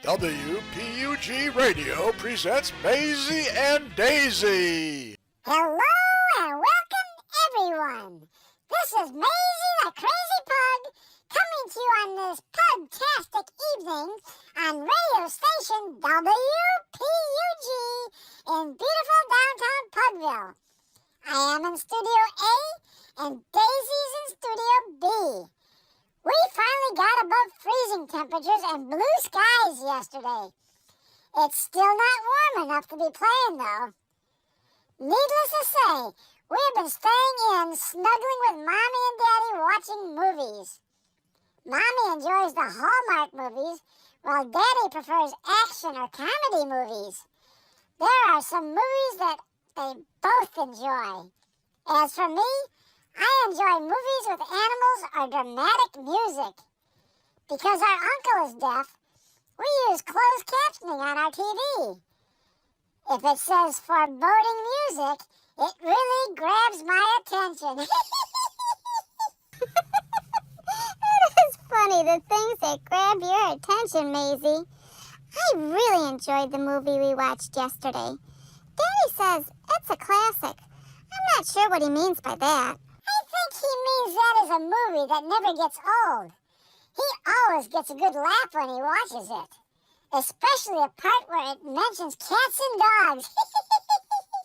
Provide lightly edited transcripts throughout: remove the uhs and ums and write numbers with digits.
WPUG Radio presents Maisy and Daisy. Hello and welcome, everyone. This is Maisy the Crazy Pug coming to you on this pugtastic evening on radio station WPUG in beautiful downtown Pugville. I am in Studio A and Daisy's in Studio B. We finally got above freezing temperatures and blue skies yesterday. It's still not warm enough to be playing, though. Needless to say, we have been staying in, snuggling with Mommy and Daddy watching movies. Mommy enjoys the Hallmark movies, while Daddy prefers action or comedy movies. There are some movies that they both enjoy. As for me, I enjoy movies with animals or dramatic music. Because our uncle is deaf, we use closed captioning on our TV. If it says foreboding music, it really grabs my attention. It is funny, the things that grab your attention, Maisy. I really enjoyed the movie we watched yesterday. Daddy says it's a classic. I'm not sure what he means by that. I think he means that is a movie that never gets old. He always gets a good laugh when he watches it. Especially the part where it mentions cats and dogs.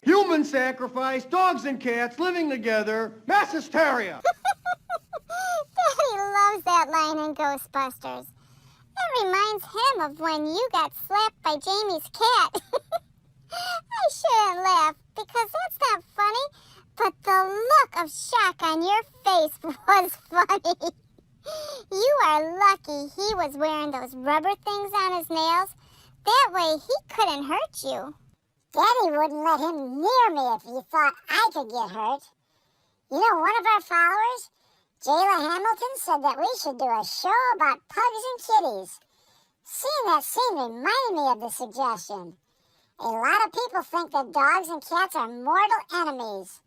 Human sacrifice, dogs and cats living together, mass hysteria. Daddy loves that line in Ghostbusters. It reminds him of when you got slapped by Jamie's cat. I shouldn't laugh because that's not funny, but the look of shock on your face was funny. You are lucky he was wearing those rubber things on his nails. That way he couldn't hurt you. Daddy wouldn't let him near me if he thought I could get hurt. You know, one of our followers, Jayla Hamilton, said that we should do a show about pugs and kitties. Seeing that scene reminded me of the suggestion. A lot of people think that dogs and cats are mortal enemies.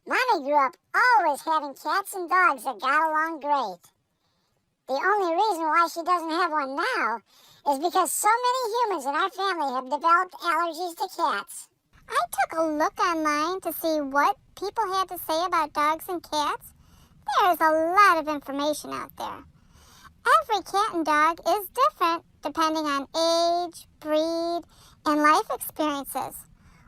Mommy grew up always having cats and dogs that got along great. The only reason why she doesn't have one now is because so many humans in our family have developed allergies to cats. I took a look online to see what people had to say about dogs and cats. There's a lot of information out there. Every cat and dog is different depending on age, breed, and life experiences.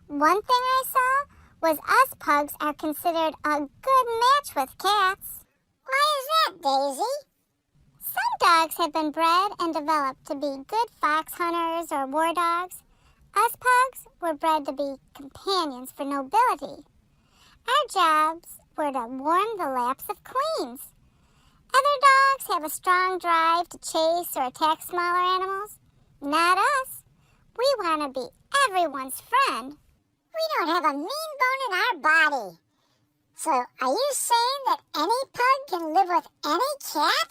One thing I saw was us pugs are considered a good match with cats. Why is that, Daisy? Some dogs have been bred and developed to be good fox hunters or war dogs. Us pugs were bred to be companions for nobility. Our jobs were to warm the laps of queens. Other dogs have a strong drive to chase or attack smaller animals. Not us. We want to be everyone's friend. We don't have a mean bone in our body. So, are you saying that any pug can live with any cat?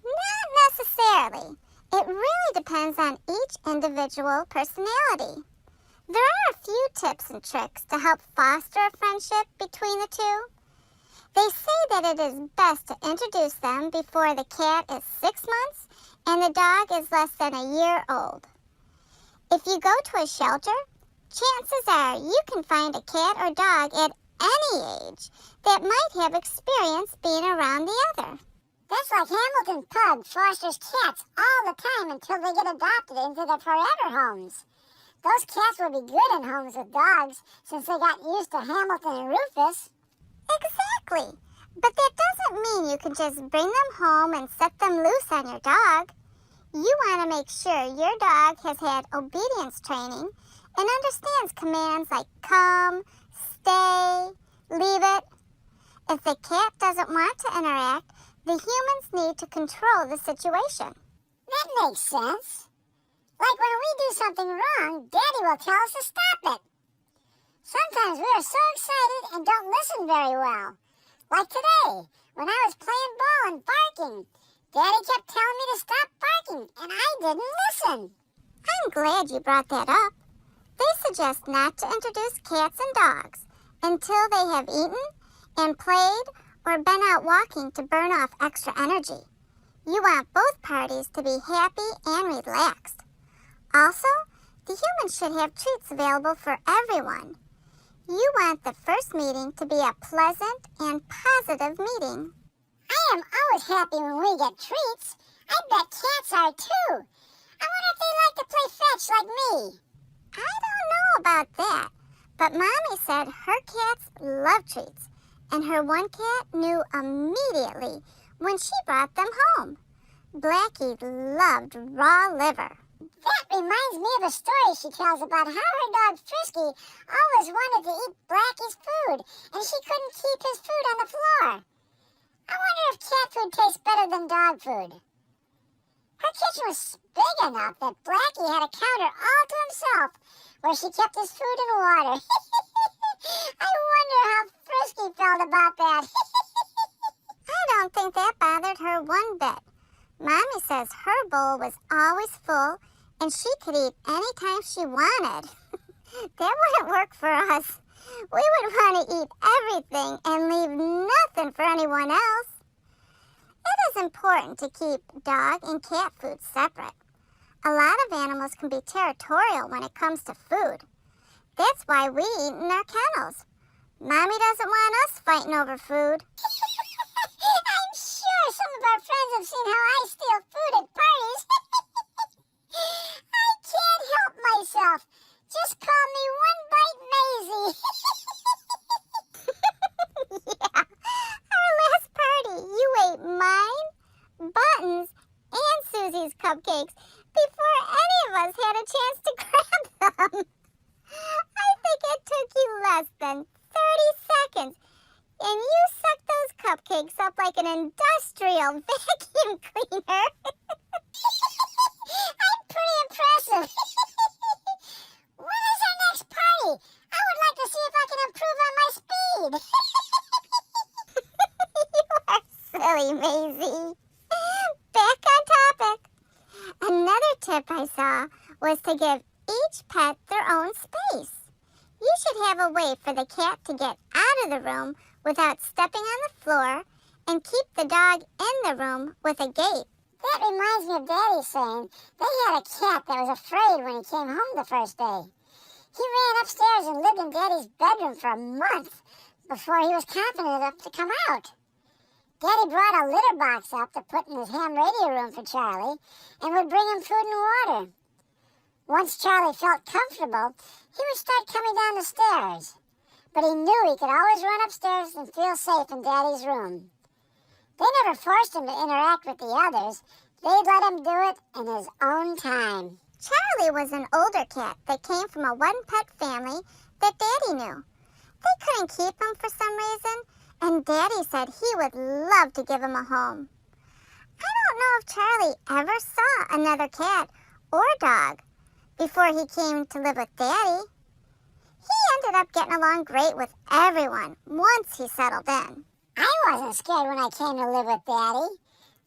Not necessarily. It really depends on each individual personality. There are a few tips and tricks to help foster a friendship between the two. They say that it is best to introduce them before the cat is 6 months and the dog is less than a year old. If you go to a shelter, chances are you can find a cat or dog at any age that might have experience being around the other. That's like Hamilton Pug fosters cats all the time until they get adopted into their forever homes. Those cats will be good in homes with dogs since they got used to Hamilton and Rufus. Exactly. But that doesn't mean you can just bring them home and set them loose on your dog. You want to make sure your dog has had obedience training and understands commands like come, stay, leave it. If the cat doesn't want to interact, the humans need to control the situation. That makes sense. Like when we do something wrong, Daddy will tell us to stop it. Sometimes we are so excited and don't listen very well. Like today, when I was playing ball and barking. Daddy kept telling me to stop barking, and I didn't listen. I'm glad you brought that up. They suggest not to introduce cats and dogs until they have eaten and played or been out walking to burn off extra energy. You want both parties to be happy and relaxed. Also, the humans should have treats available for everyone. You want the first meeting to be a pleasant and positive meeting. I am always happy when we get treats. I bet cats are too. I wonder if they like to play fetch like me. I don't know about that, but Mommy said her cats love treats, and her one cat knew immediately when she brought them home. Blackie loved raw liver. That reminds me of a story she tells about how her dog Frisky always wanted to eat Blackie's food, and she couldn't keep his food on the floor. I wonder if cat food tastes better than dog food. Her kitchen was big enough that Blackie had a counter all to himself where she kept his food and water. I wonder how Frisky felt about that. I don't think that bothered her one bit. Mommy says her bowl was always full and she could eat anytime she wanted. That wouldn't work for us. We would want to eat everything and leave nothing for anyone else. It is important to keep dog and cat food separate. A lot of animals can be territorial when it comes to food. That's why we eat in our kennels. Mommy doesn't want us fighting over food. I'm sure some of our friends have seen how I steal food at parties. I can't help myself. Just call me One Bite Maisy. Yeah, our last party, you ate mine, Buttons, and Susie's cupcakes before any of us had a chance to grab them. I think it took you less than 30 seconds, and you sucked those cupcakes up like an industrial vacuum cleaner. I'm pretty impressive. When is our next party? I would like to see if I can improve on my speed. You are silly, Maisy. Back on topic. Another tip I saw was to give each pet their own space. You should have a way for the cat to get out of the room without stepping on the floor and keep the dog in the room with a gate. That reminds me of Daddy saying they had a cat that was afraid when he came home the first day. He ran upstairs and lived in Daddy's bedroom for a month before he was confident enough to come out. Daddy brought a litter box up to put in his ham radio room for Charlie and would bring him food and water. Once Charlie felt comfortable, he would start coming down the stairs. But he knew he could always run upstairs and feel safe in Daddy's room. They never forced him to interact with the others. They'd let him do it in his own time. Charlie was an older cat that came from a one-pet family that Daddy knew. They couldn't keep him for some reason, and Daddy said he would love to give him a home. I don't know if Charlie ever saw another cat or dog before he came to live with Daddy. He ended up getting along great with everyone once he settled in. I wasn't scared when I came to live with Daddy.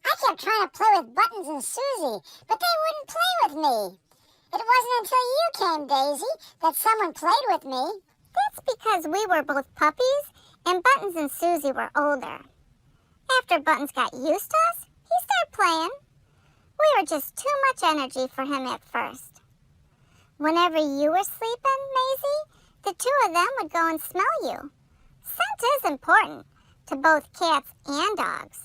I kept trying to play with Buttons and Susie, but they wouldn't play with me. It wasn't until you came, Daisy, that someone played with me. That's because we were both puppies and Buttons and Susie were older. After Buttons got used to us, he started playing. We were just too much energy for him at first. Whenever you were sleeping, Maisy, the two of them would go and smell you. Scent is important to both cats and dogs.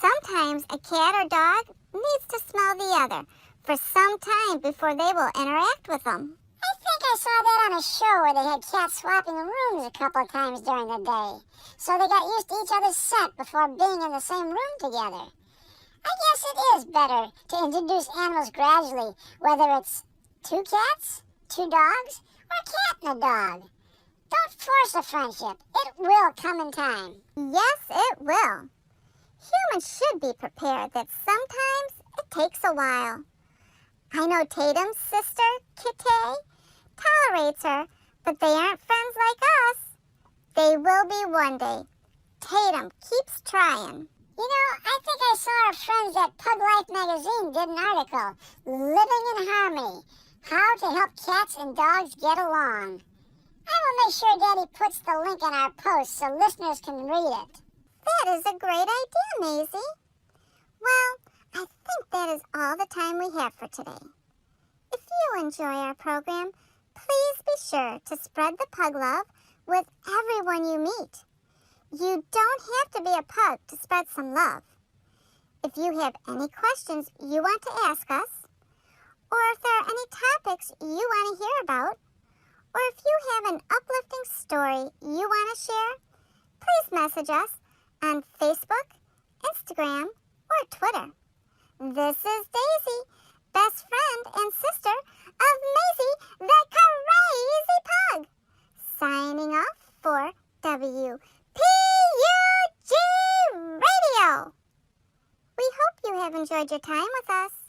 Sometimes a cat or dog needs to smell the other for some time before they will interact with them. I think I saw that on a show where they had cats swapping rooms a couple of times during the day. So they got used to each other's scent before being in the same room together. I guess it is better to introduce animals gradually, whether it's 2 cats, 2 dogs, or a cat and a dog. Don't force a friendship. It will come in time. Yes, it will. Humans should be prepared that sometimes it takes a while. I know Tatum's sister, Kitty, tolerates her, but they aren't friends like us. They will be one day. Tatum keeps trying. You know, I think I saw our friends at Pug Life magazine did an article, Living in Harmony, How to Help Cats and Dogs Get Along. I will make sure Daddy puts the link in our post so listeners can read it. That is a great idea, Maisy. Well, I think that is all the time we have for today. If you enjoy our program, please be sure to spread the pug love with everyone you meet. You don't have to be a pug to spread some love. If you have any questions you want to ask us, or if there are any topics you want to hear about, or if you have an uplifting story you want to share, please message us on Facebook, Instagram, or Twitter. This is Daisy, best friend and sister of Maisy the Crazy Pug, signing off for WPUG Radio. We hope you have enjoyed your time with us.